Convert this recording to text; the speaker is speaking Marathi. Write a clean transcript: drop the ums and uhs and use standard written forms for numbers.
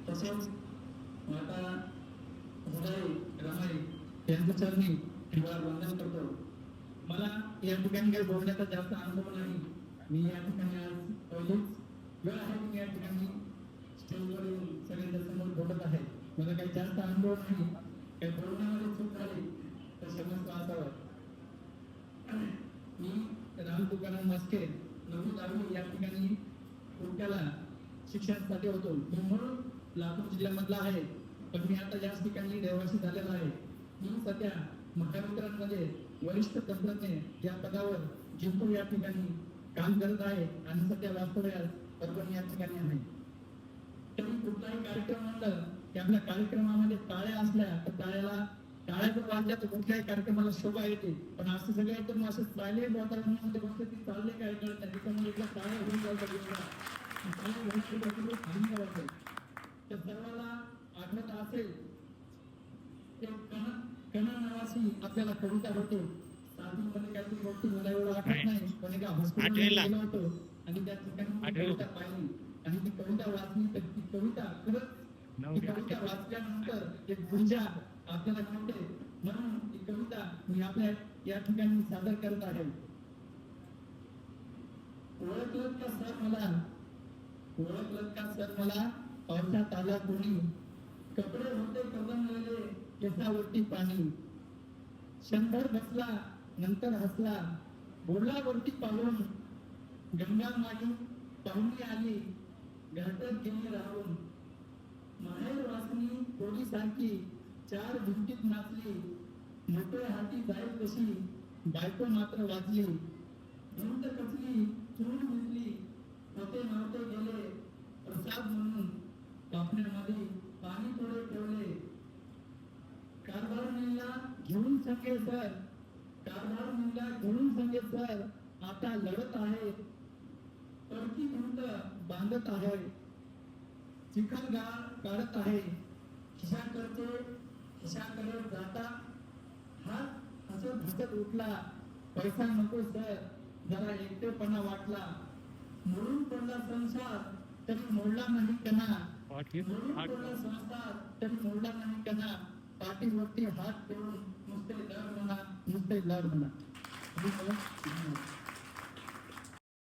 तसेच माता हृदय रमाई यांच्या चरणी वंदन करतो. मला या ठिकाणी काही बोलण्याचा जास्त अनुभव नाही. मी या ठिकाणी आज पहिलीच वेळ आहे की या ठिकाणी स्टेजवर येऊन सगळ्यांच्या समोर बोलत आहे. मला काही जास्त अनुभव नाही. काही बोलण्यामध्ये चूक झाली तर क्षमस्व असावं. मी राम तुकाराम मस्के 9वी या ठिकाणी पुण्याला शिक्षणासाठी होतो. मी म्हणून लातूर जिल्ह्यामधला आहे, पण मी आता याच ठिकाणी रहिवासी झालेला आहे. मी सध्या महावितरणमध्ये वरिष्ठ तंत्रज्ञ या पदावर जिंतूर या ठिकाणी काम करत आहे आणि सध्या वास्तव्यास परभणी या ठिकाणी आहे. तरी कुठलाही कार्यक्रम म्हणलं की आपल्या कार्यक्रमामध्ये टाळ्या असल्या तर टाळ्या जर वाजल्या तर कुठल्याही कार्यक्रमाला शोभा येते. पण असं सगळं एकदम असं सायलेंट वातावरणामध्ये बघतो की चालले काय कळत नाही. त्याच्यामुळे एकदा टाळ्या होऊन जातात. तर सर्वांना आठवत असेल कणा नावाची आपल्याला कविता होते. साधूमध्ये काहीतरी गोष्टी मला एवढं आठवत नाही, पण एका हॉस्पिटलला गेलो होतो आणि त्या ठिकाणी कविता पाहिली आणि ती कविता वाचली. तर ती कविता खरंच कविता वाचल्यानंतर एक ऊर्जा आपल्याला मिळते. म्हणून ती कविता मी आपल्या या ठिकाणी सादर करत आहे. ओळखलं का सर मला पावसात आला कोणी, कपडे होते कदमलेले केसावरती पाणी, शंभर बसला नंतर हसला बोलला वरती पाहून, गंगा माई पाहुणी आली घाटात गेली राहून, माहेर वासनी पोळीसारखी चार भिंतीत नाचली, मोठ्या हाती जाईल कशी बायको मात्र वाचली, भिंत कचली चून मिळली होते नव्हते गेले, प्रसाद म्हणून पापण्यामध्ये पाणी थोडे ठेवले, कारभार मिळला घेऊन संगे सर आता लढत आहे, पडकी भिंत बांधत आहे, चिखलगार काढत आहे, खिशाकडे जाता हात हसत उठला, पैसा नको सर जरा एकटेपणा वाटला, मोडून पडला संसार तरी मोडला नाही कणा, पाठीवरती हात ठेवून नुसते लढ म्हणा.